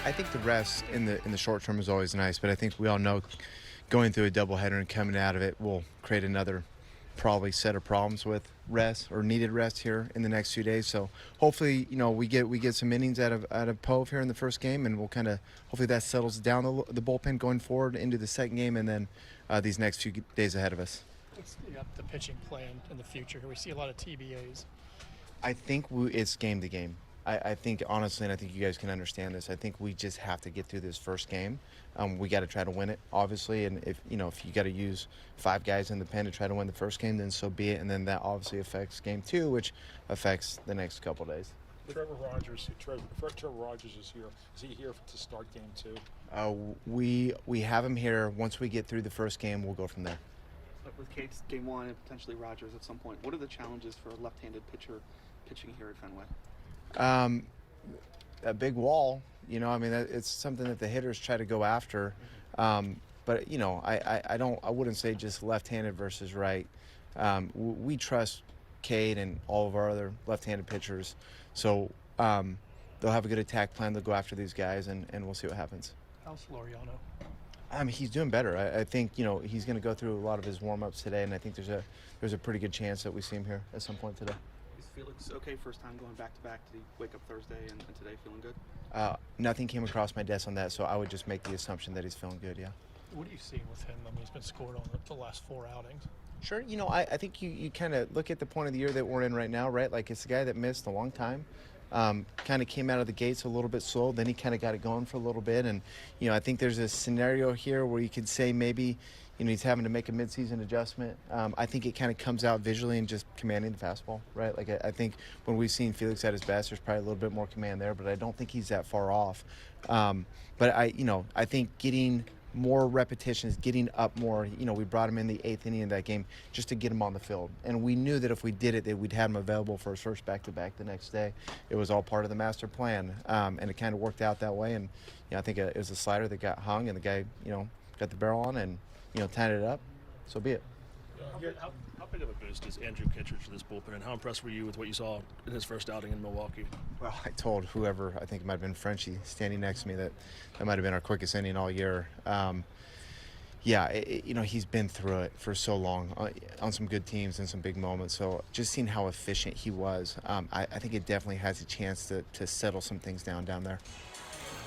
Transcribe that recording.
I think the rest in the short term is always nice, but I think we all know going through a doubleheader and coming out of it will create another probably set of problems with rest or needed rest here in the next few days. So hopefully, we get some innings out of Pove here in the first game, and we'll kind of hopefully that settles down the bullpen going forward into the second game, and then these next few days ahead of us. What's the pitching plan in the future? We see a lot of TBAs. I think it's game to game. I think, honestly, and I think you guys can understand this, I think we just have to get through this first game. We got to try to win it, obviously, and if you got to use 5 guys in the pen to try to win the first game, then so be it, and then that obviously affects game 2, which affects the next couple days. Trevor Rogers is here. Is he here to start game 2? We have him here. Once we get through the first game, we'll go from there. But with Cates game 1 and potentially Rogers at some point, what are the challenges for a left-handed pitcher pitching here at Fenway? A big wall, it's something that the hitters try to go after. But I wouldn't say just left-handed versus right. We trust Cade and all of our other left-handed pitchers. So they'll have a good attack plan. They'll go after these guys, and we'll see what happens. How's Laureano? He's doing better. I think, he's going to go through a lot of his warm-ups today, and I think there's a pretty good chance that we see him here at some point today. Is Felix okay first time going back-to-back? Did he wake up Thursday and today feeling good? Nothing came across my desk on that, so I would just make the assumption that he's feeling good, yeah. What are you seeing with him? He's been scored on the last 4 outings. Sure. I think you kind of look at the point of the year that we're in right now, right? Like, it's a guy that missed a long time. Kind of came out of the gates a little bit slow. Then he kind of got it going for a little bit. And, I think there's a scenario here where you could say maybe, he's having to make a midseason adjustment. I think it kind of comes out visually and just commanding the fastball, right? Like, I think when we've seen Felix at his best, there's probably a little bit more command there, but I don't think he's that far off. But I think getting more repetitions, getting up more. We brought him in the 8th inning of that game just to get him on the field. And we knew that if we did it, that we'd have him available for his first back-to-back the next day. It was all part of the master plan, and it kind of worked out that way. And I think it was a slider that got hung, and the guy, got the barrel on and, tied it up. So be it. How big of a boost is Andrew Kittredge to this bullpen, and how impressed were you with what you saw in his first outing in Milwaukee? Well, I told whoever, I think it might have been Frenchie standing next to me, that might have been our quickest inning all year. He's been through it for so long on some good teams and some big moments. So just seeing how efficient he was, I think it definitely has a chance to settle some things down there.